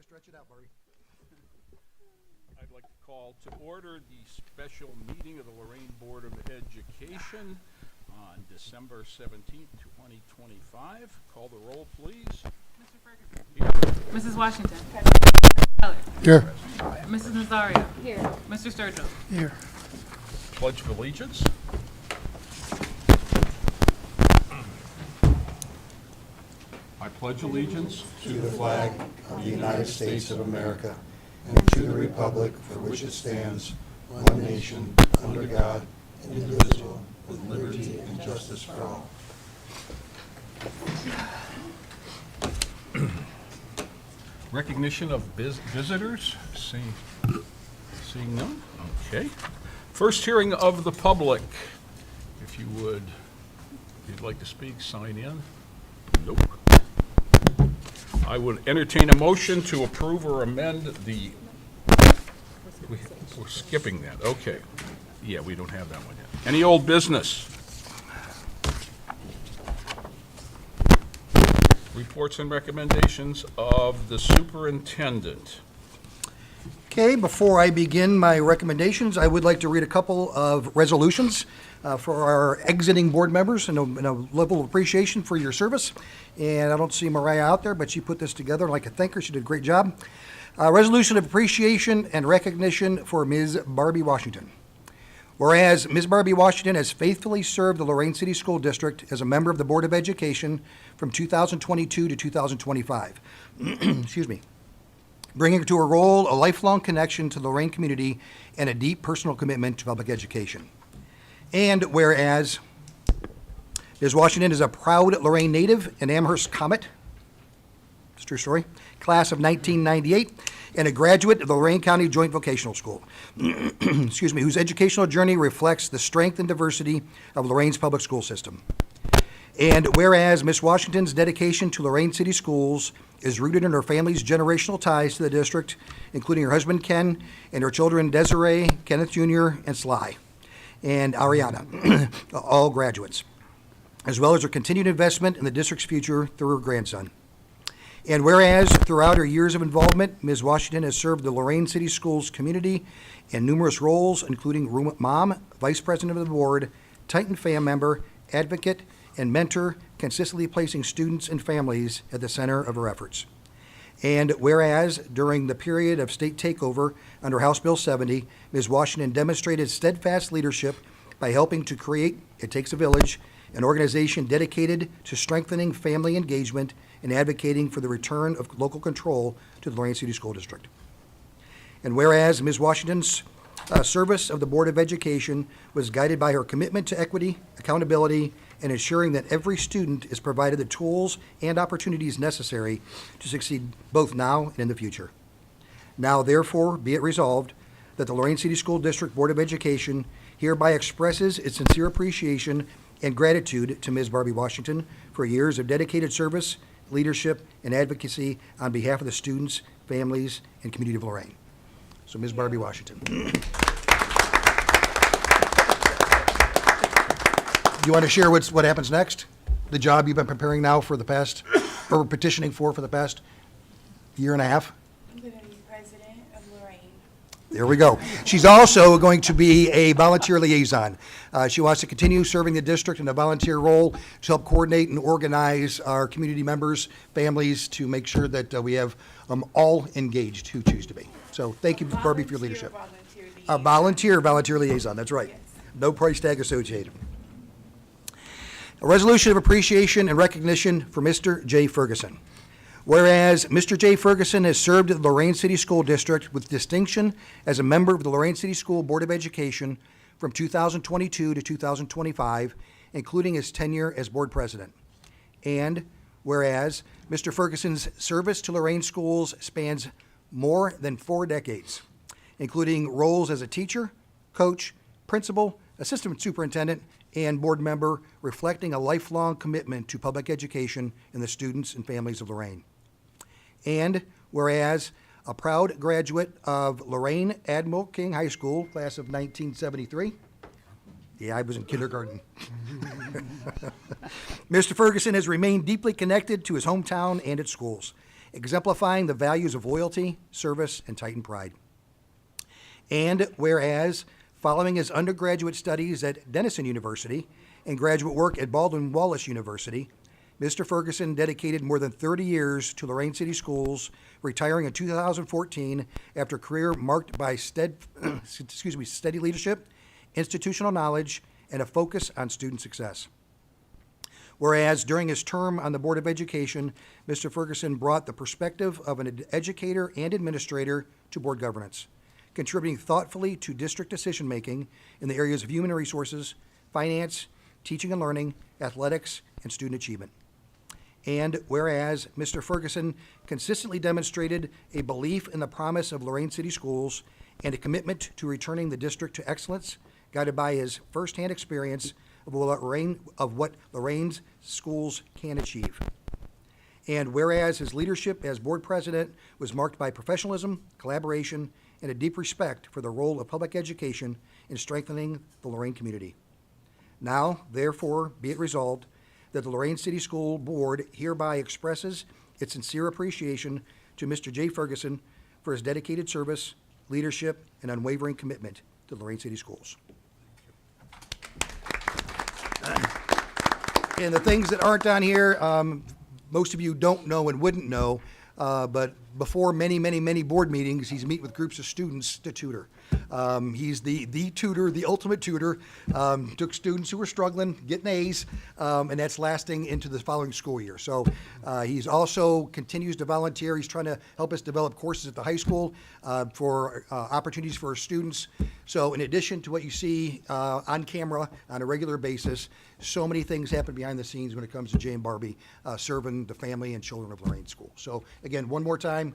stretch it out, Barbie. I'd like to call to order the special meeting of the Lorain Board of Education on December 17th, 2025. Call the roll, please. Mr. Ferguson. Here. Mrs. Washington. Keller. Here. Mrs. Nazario. Here. Mr. Sturgill. Here. Pledge of Allegiance. I pledge allegiance to the flag of the United States of America and to the republic for which it stands, one nation, under God, indivisible, with liberty and justice for all. recognition of visitors. Seeing none. Okay. First hearing of the public. If you would, if you'd like to speak, sign in. Nope. I would entertain a motion to approve or amend the, we're skipping that, okay. Yeah, we don't have that one yet. Any old business? Reports and recommendations of the superintendent. Okay, before I begin my recommendations, I would like to read a couple of resolutions for our exiting board members and a level of appreciation for your service. And I don't see Mariah out there, but she put this together. I'd like to thank her. She did a great job. Resolution of appreciation and recognition for Ms. Barbie Washington. Whereas Ms. Barbie Washington has faithfully served the Lorain City School District as a member of the Board of Education from 2022 to 2025. Excuse me. Bringing to her role a lifelong connection to the Lorain community and a deep personal commitment to public education. And whereas Ms. Washington is a proud Lorain native and Amherst Comet, it's a true story, class of 1998, and a graduate of the Lorain County Joint Vocational School, excuse me, whose educational journey reflects the strength and diversity of Lorain's public school system. And whereas Ms. Washington's dedication to Lorain City Schools is rooted in her family's generational ties to the district, including her husband Ken and her children Desiree, Kenneth Jr., and Sly, and Ariana, all graduates, as well as her continued investment in the district's future through her grandson. And whereas throughout her years of involvement, Ms. Washington has served the Lorain City Schools community in numerous roles, including room mom, vice president of the board, Titan fam member, advocate, and mentor, consistently placing students and families at the center of her efforts. And whereas during the period of state takeover under House Bill 70, Ms. Washington demonstrated steadfast leadership by helping to create It Takes a Village, an organization dedicated to strengthening family engagement and advocating for the return of local control to the Lorain City School District. And whereas Ms. Washington's service of the Board of Education was guided by her commitment to equity, accountability, and ensuring that every student is provided the tools and opportunities necessary to succeed both now and in the future. Now, therefore, be it resolved that the Lorain City School District Board of Education hereby expresses its sincere appreciation and gratitude to Ms. Barbie Washington for years of dedicated service, leadership, and advocacy on behalf of the students, families, and community of Lorain. So, Ms. Barbie Washington. Do you want to share what happens next? The job you've been preparing now for the past, or petitioning for the past year and a half? I'm going to be president of Lorain. There we go. She's also going to be a volunteer liaison. She wants to continue serving the district in a volunteer role to help coordinate and organize our community members, families, to make sure that we have all engaged who choose to be. So thank you, Barbie, for your leadership. A volunteer liaison, that's right. Yes. No price tag associated. A resolution of appreciation and recognition for Mr. J. Ferguson. Whereas Mr. J. Ferguson has served the Lorain City School District with distinction as a member of the Lorain City School Board of Education from 2022 to 2025, including his tenure as board president. And whereas Mr. Ferguson's service to Lorain schools spans more than 4 decades, including roles as a teacher, coach, principal, assistant superintendent, and board member, reflecting a lifelong commitment to public education and the students and families of Lorain. And whereas a proud graduate of Lorain Admiral King High School, class of 1973. Yeah, I was in kindergarten. Mr. Ferguson has remained deeply connected to his hometown and its schools, exemplifying the values of loyalty, service, and Titan pride. And whereas, following his undergraduate studies at Denison University and graduate work at Baldwin Wallace University, Mr. Ferguson dedicated more than 30 years to Lorain City Schools, retiring in 2014 after a career marked by steady leadership, institutional knowledge, and a focus on student success. Whereas during his term on the Board of Education, Mr. Ferguson brought the perspective of an educator and administrator to board governance, contributing thoughtfully to district decision-making in the areas of human resources, finance, teaching and learning, athletics, and student achievement. And whereas Mr. Ferguson consistently demonstrated a belief in the promise of Lorain City Schools and a commitment to returning the district to excellence, guided by his firsthand experience of what Lorain's schools can achieve. And whereas his leadership as board president was marked by professionalism, collaboration, and a deep respect for the role of public education in strengthening the Lorain community. Now, therefore, be it resolved that the Lorain City School Board hereby expresses its sincere appreciation to Mr. J. Ferguson for his dedicated service, leadership, and unwavering commitment to Lorain City Schools. And the things that aren't on here, most of you don't know and wouldn't know, but before many board meetings, he's meet with groups of students to tutor. He's the tutor, the ultimate tutor. Took students who were struggling, getting A's, and that's lasting into the following school year. So he's also continues to volunteer. He's trying to help us develop courses at the high school for opportunities for our students. So in addition to what you see on camera on a regular basis, so many things happen behind the scenes when it comes to Jay and Barbie serving the family and children of Lorain School. So again, one more time,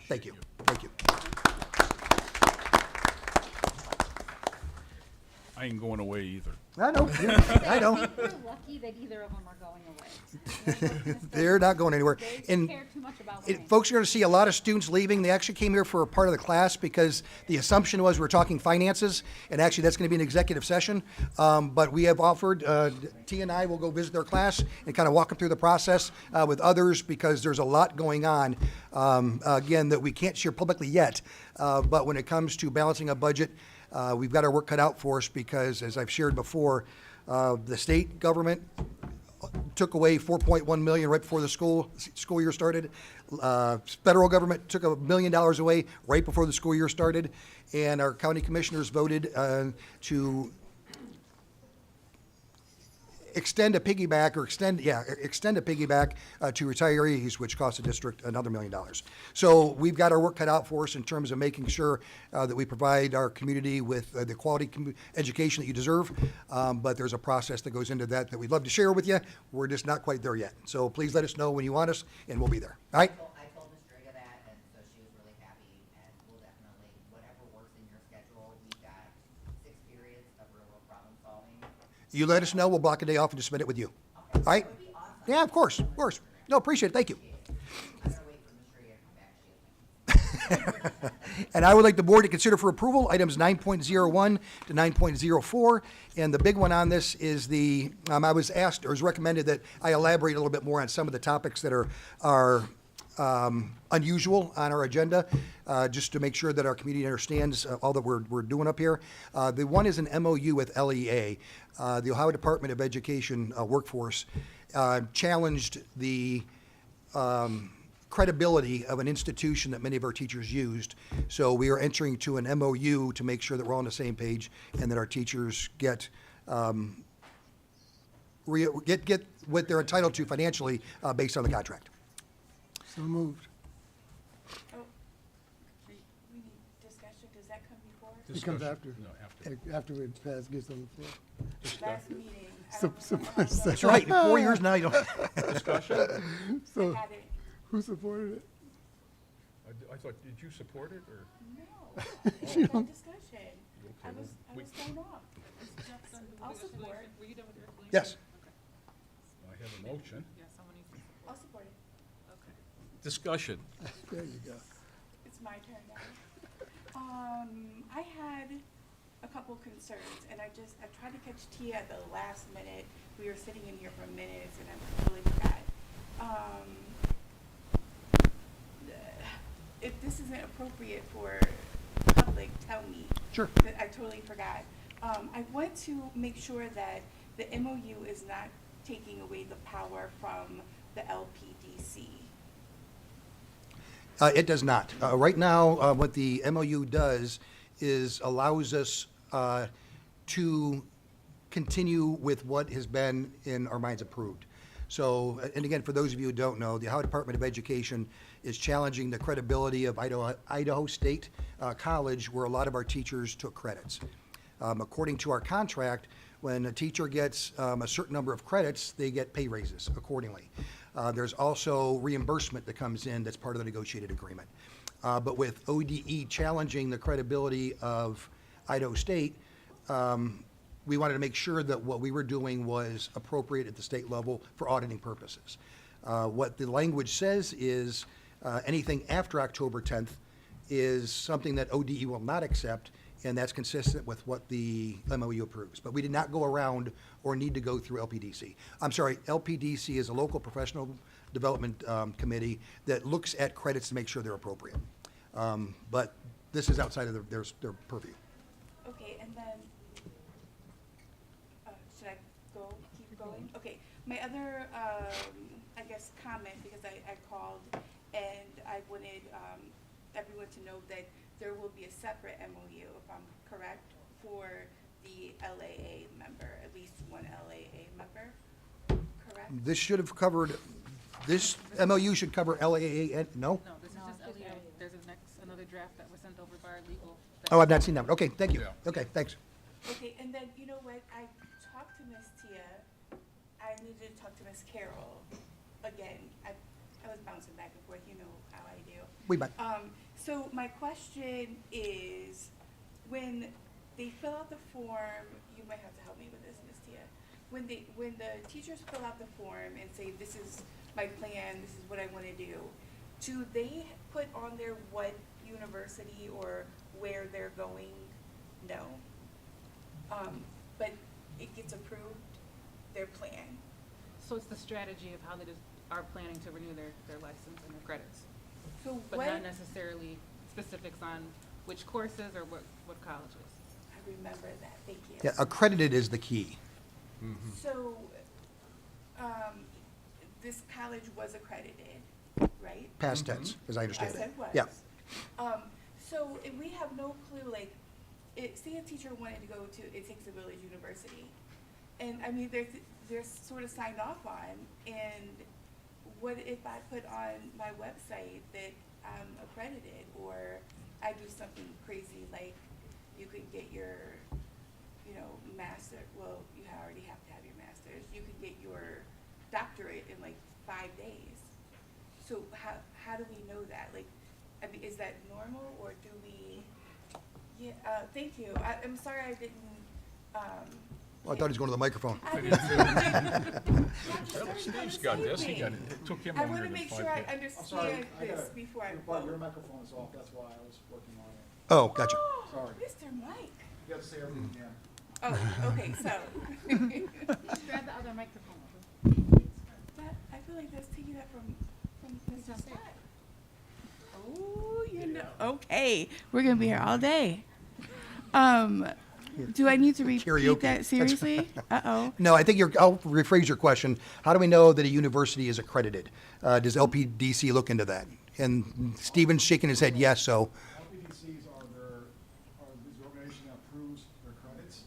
thank you. Thank you. I ain't going away either. I know. I know. We're lucky that either of them are going away. They're not going anywhere. They And care too much about Lorain. folks are going to see a lot of students leaving. They actually came here for a part of the class because the assumption was we're talking finances, and actually that's going to be an executive session. But we have offered, T and I will go visit their class and kind of walk them through the process with others because there's a lot going on, again, that we can't share publicly yet. But when it comes to balancing a budget, we've got our work cut out for us because, as I've shared before, the state government took away $4.1 million right before the school year started. Federal government took $1 million away right before the school year started, and our county commissioners voted to extend a piggyback to retirees, which cost the district another $1 million. So we've got our work cut out for us in terms of making sure that we provide our community with the quality education that you deserve. But there's a process that goes into that we'd love to share with you. We're just not quite there yet. So please let us know when you want us, and we'll be there. All right? I told Ms. Driga that, and so she was really happy, and we'll definitely, whatever works in your schedule, we've got 6 periods of real world problem solving. You let us know. We'll block a day off and just submit it with you. All right? That would be awesome. Yeah, of course. Of course. No, appreciate it. Thank you. I gotta wait for Ms. Driga to come back. And I would like the board to consider for approval items 9.01 to 9.04. And the big one on this is the, I was asked, or was recommended that I elaborate a little bit more on some of the topics that are unusual on our agenda, just to make sure that our community understands all that we're doing up here. The one is an MOU with LEA. The Ohio Department of Education workforce challenged the credibility of an institution that many of our teachers used. So we are entering to an MOU to make sure that we're all on the same page and that our teachers get what they're entitled to financially based on the contract. So moved. Oh, we need discussion, does that come before? It comes after. No, after. After it passes, gets on the floor. Last meeting. I Sup- don't remember. surprise That's right. In 4 years now, you don't. Discussion? I So, got it. who supported it? I thought, did you support it, or? No, it's no discussion. I was thrown off. I'll support. Were you done with your explanation? Yes. I have a motion. Yeah, someone needs to I'll support. support it. Okay. Discussion. There you go. It's my turn now. I had a couple concerns, and I tried to catch Tia at the last minute. We were sitting in here for minutes, and I totally forgot. if this isn't appropriate for public, tell me. Sure. That I totally forgot. I want to make sure that the MOU is not taking away the power from the LPDC. It does not. Right now, what the MOU does is allows us to continue with what has been in our minds approved. So, and again, for those of you who don't know, the Ohio Department of Education is challenging the credibility of Idaho State College, where a lot of our teachers took credits. According to our contract, when a teacher gets a certain number of credits, they get pay raises accordingly. There's also reimbursement that comes in that's part of the negotiated agreement. But with ODE challenging the credibility of Idaho State, we wanted to make sure that what we were doing was appropriate at the state level for auditing purposes. What the language says is anything after October 10th is something that ODE will not accept, and that's consistent with what the MOU approves. But we did not go around or need to go through LPDC. I'm sorry, LPDC is a local professional development committee that looks at credits to make sure they're appropriate. But this is outside of their purview. Okay, and then, should I keep going? Okay, my other, I guess, comment, because I called and I wanted everyone to know that there will be a separate MOU, if I'm correct, for the LAA member, at least one LAA member, correct? This should have covered, this MOU should cover LAA, and, no? No, this is just LEA. There's another draft that was sent over by our legal. Oh, I've not seen that one. Okay, thank you. Yeah. Okay, thanks. Okay, and then, you know what, I talked to Miss Tia, I needed to talk to Miss Carol again. I was bouncing back and forth, you know how I do. We back. So my question is, when they fill out the form, you might have to help me with this, Ms. Tia. When the teachers fill out the form and say, this is my plan, this is what I want to do they put on there what university or where they're going? No. But it gets approved, their plan. So it's the strategy of how they just are planning to renew their license and their credits, So but what, not necessarily specifics on which courses or what colleges. I remember that, thank you. Yeah, accredited is the key. So, this college was accredited, right? Past tense, as I I understand it. said was. Yeah. So if we have no clue, like, say a teacher wanted to go to It Takes a Village University, and I mean, they're sort of signed off on, and what if I put on my website that I'm accredited, or I do something crazy like you could get your, master, well, you already have to have your master's, you could get your doctorate in like 5 days. So how do we know that? Like, I mean, is that normal, or do we, thank you. I'm sorry I didn't, Well, I thought he was going to the microphone. I didn't- Steve's got this, he got it, it took him I longer want to than make 5 sure I minutes. I'm sorry, understand I got this it. before I But your vote. microphone is off, that's why I was working on it. Oh, gotcha. Sorry. Mr. Mike. You have to say everything again. Oh, okay, so. Grab the other microphone. I feel like that's taking that from Mr. Scott. Oh, okay, we're gonna be here all day. Do I need to repeat Karaoke. that seriously? Uh-oh. No, I think I'll rephrase your question. How do we know that a university is accredited? Does LPDC look into that? And Stephen's shaking his head yes, so. LPDCs are the organization that approves their credits,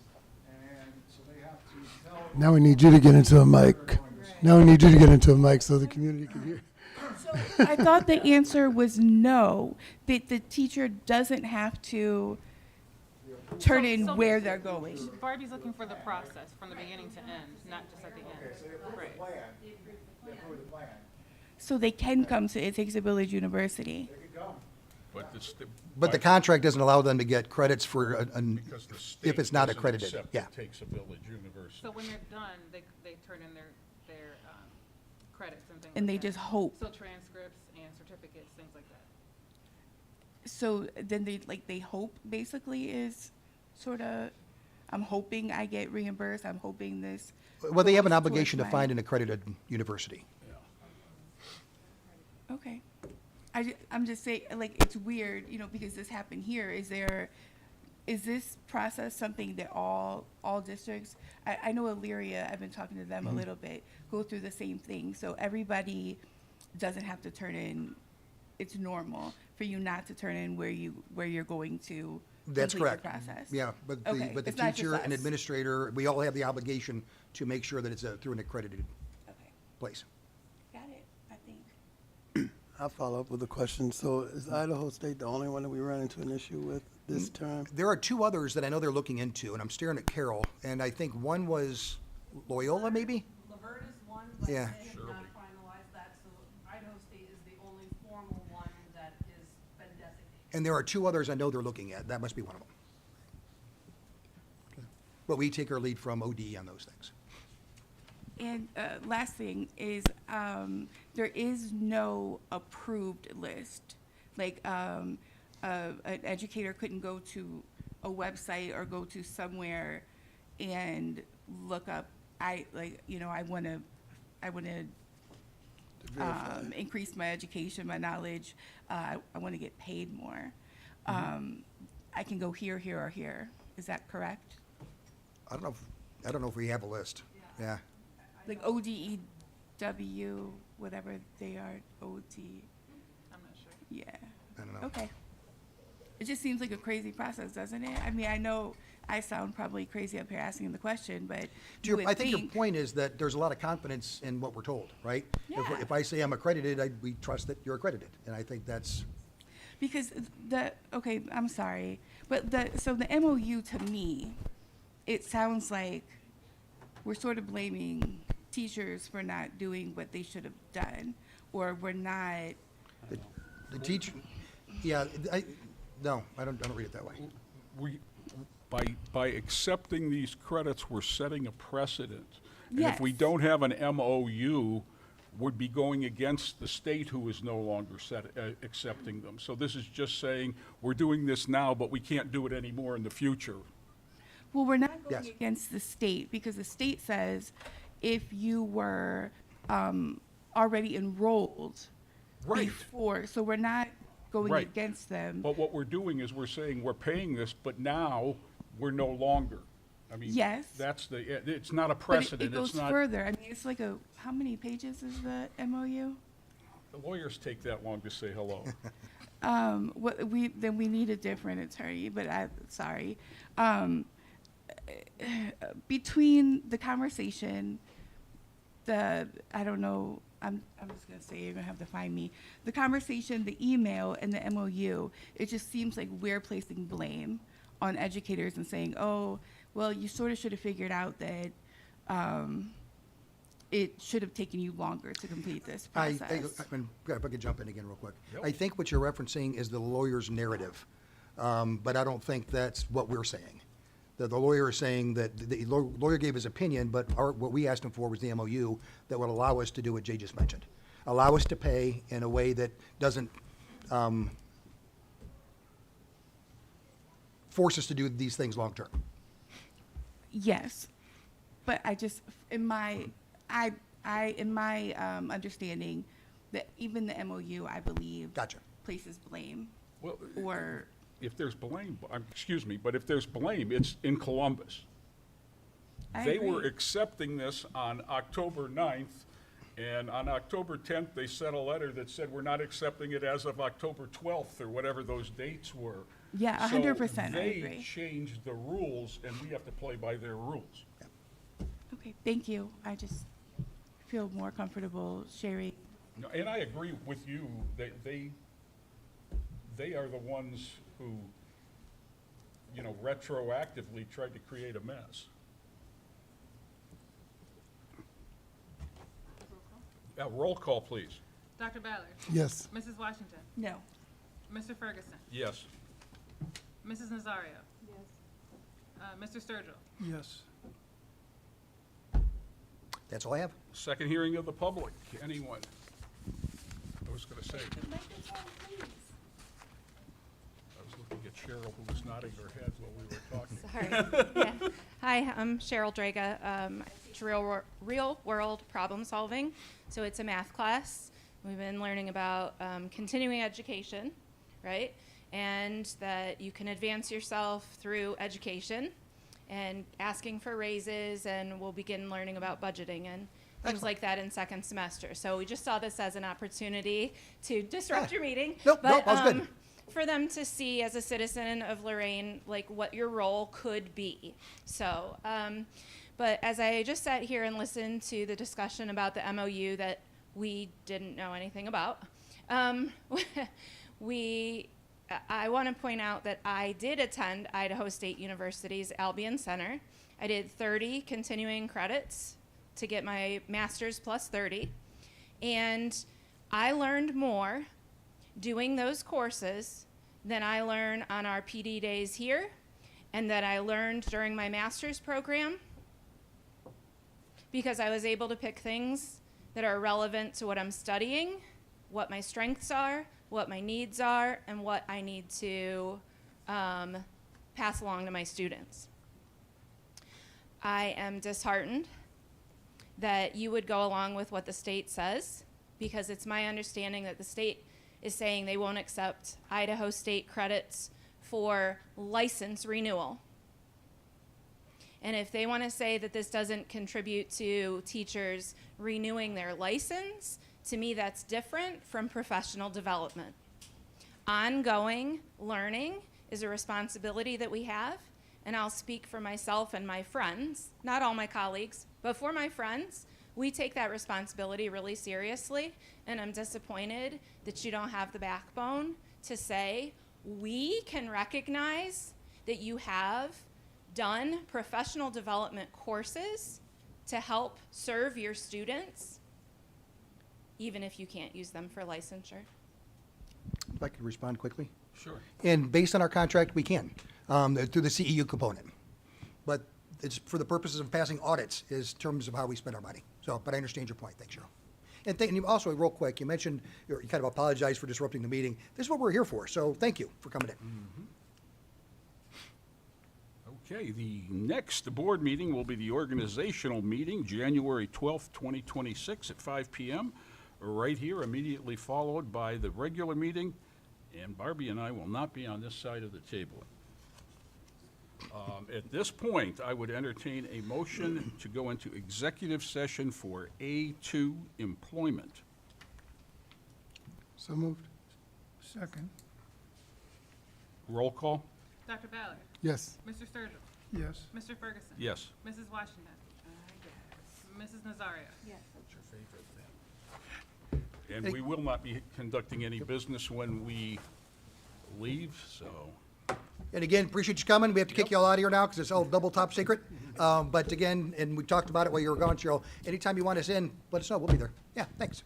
and so they have to tell. Now we need you to get into a mic. Now we need you to get into a mic so the community can hear. So I thought the answer was no, that the teacher doesn't have to turn in So- where they're going. Barbie's looking for the process from the beginning to end, not just at the Okay, so they end. approve the Right. plan, they approve the plan, So they can come to It Takes a Village University. they could go. But But the contract doesn't allow them to get credits for, because the state if it's not doesn't accredited. accept Yeah. It Takes a Village University. So when they're done, they turn in their credits and things And like they that. just hope. So transcripts and certificates, things like that. So then they hope basically is sort of, I'm hoping I get reimbursed, I'm hoping this. Well, they have an goes obligation to towards find my- an accredited university. Yeah. Okay. I'm just saying, like, it's weird, you know, because this happened here. Is this process something that all districts, I know Elyria, I've been talking to them a little bit, go through the same thing. So everybody doesn't have to turn in, it's normal for you not to turn in where you're going to That's complete the correct. process. Yeah, but Okay, the it's not just teacher and us. administrator, we all have the obligation to make sure that it's through an accredited Okay, place. got it, I think. I'll follow up with a question. So is Idaho State the only one that we run into an issue with this term? There are two others that I know they're looking into, and I'm staring at Carol, and I think one was Loyola, maybe? Laverne is one, but they Yeah. have not finalized that, so Idaho State is the only formal one that has been designated. And there are two others I know they're looking at. That must be one of them. But we take our lead from OD on those things. And last thing is, there is no approved list. Like, an educator couldn't go to a website or go to somewhere and look up, I want to increase my education, my knowledge. I want to get paid more. I can go here, here, or here. Is that correct? I don't know if we have a list. Yeah. Like ODEW, whatever they are, OD, I'm not sure. yeah. I don't know. Okay. It just seems like a crazy process, doesn't it? I mean, I know I sound probably crazy up here asking the question, but you would I think your think, point is that there's a lot of confidence in what we're told, right? Yeah. If I say I'm accredited, we trust that you're accredited, and I think that's, because okay, I'm sorry, but so the MOU to me, it sounds like we're sort of blaming teachers for not doing what they should have done, or we're not, the teacher, yeah, no, I don't read it that way. By accepting these credits, we're setting a precedent. And if we Yes. don't have an MOU, we'd be going against the state who is no longer accepting them. So this is just saying, we're doing this now, but we can't do it anymore in the future. well, we're not going Yes. against the state, because the state says if you were already enrolled Right. before, so we're not going Right. against them. But what we're doing is we're saying we're paying this, but now we're no longer. I mean, Yes. that's it's not a But precedent. it goes It's not, further. I mean, it's like how many pages is the MOU? the lawyers take that long to say hello. Then we need a different attorney, but sorry. Between the conversation, I don't know, I'm just gonna say, you're gonna have to find me. The conversation, the email, and the MOU, it just seems like we're placing blame on educators and saying, oh, well, you sort of should have figured out that, it should have taken you longer to complete this process. If I could jump in again real quick. Yep. I think what you're referencing is the lawyer's narrative, but I don't think that's what we're saying. The lawyer is saying that the lawyer gave his opinion, but what we asked him for was the MOU that would allow us to do what Jay just mentioned. Allow us to pay in a way that doesn't force us to do these things long-term. Yes, but I just, in my understanding, that even the MOU, I believe, Gotcha. places blame, Well, or, if there's blame, excuse me, but if there's blame, it's in Columbus. I They were agree. accepting this on October 9th, and on October 10th, they sent a letter that said, we're not accepting it as of October 12th, or whatever those dates were. Yeah, 100%, I So they agree. changed the rules, and we have to play by their rules. Okay, thank you. I just feel more comfortable sharing. No, and I agree with you, that they are the ones who, retroactively tried to create a mess. Roll call, please. Dr. Ballard. Yes. Mrs. Washington. No. Mr. Ferguson. Yes. Mrs. Nazario. Yes. Mr. Sturgill. Yes. That's all I have. Second hearing of the public. Anyone? I was going to say, I was looking at Cheryl, who was nodding her head while we were talking. Sorry. Yeah. Hi, I'm Cheryl Draga. I teach real world problem solving. So it's a math class. We've been learning about continuing education, right? And that you can advance yourself through education and asking for raises, and we'll begin learning about budgeting and things Excellent. like that in second semester. So we just saw this as an opportunity to disrupt your meeting. Nope, but, nope, that was good. For them to see as a citizen of Lorain, like what your role could be. So, but as I just sat here and listened to the discussion about the MOU that we didn't know anything about, I want to point out that I did attend Idaho State University's Albion Center. I did 30 continuing credits to get my master's plus 30. And I learned more doing those courses than I learned on our PD days here and that I learned during my master's program, because I was able to pick things that are relevant to what I'm studying, what my strengths are, what my needs are, and what I need to pass along to my students. I am disheartened that you would go along with what the state says, because it's my understanding that the state is saying they won't accept Idaho State credits for license renewal. And if they want to say that this doesn't contribute to teachers renewing their license, to me that's different from professional development. Ongoing learning is a responsibility that we have, and I'll speak for myself and my friends, not all my colleagues, but for my friends, we take that responsibility really seriously, and I'm disappointed that you don't have the backbone to say, we can recognize that you have done professional development courses to help serve your students, even if you can't use them for licensure. If I could respond quickly. Sure. And based on our contract, we can, through the CEU component. But it's for the purposes of passing audits is terms of how we spend our money. So, but I understand your point. Thanks, Cheryl. And you also, real quick, you mentioned, you kind of apologized for disrupting the meeting. This is what we're here for, so thank you for coming in. Okay, the next board meeting will be the organizational meeting, January 12th, 2026 at 5 p.m., right here, immediately followed by the regular meeting, and Barbie and I will not be on this side of the table. At this point, I would entertain a motion to go into executive session for A2 employment. So moved. Second. Roll call? Dr. Ballard. Yes. Mr. Sturgill. Yes. Mr. Ferguson. Yes. Mrs. Washington. I guess. Mrs. Nazario. Yes. And we will not be conducting any business when we leave, so. And again, appreciate you coming. We have to kick you all out of here now because it's all double top secret. But again, and we talked about it while you were gone, Cheryl, anytime you want us in, let us know. We'll be there. Yeah, thanks.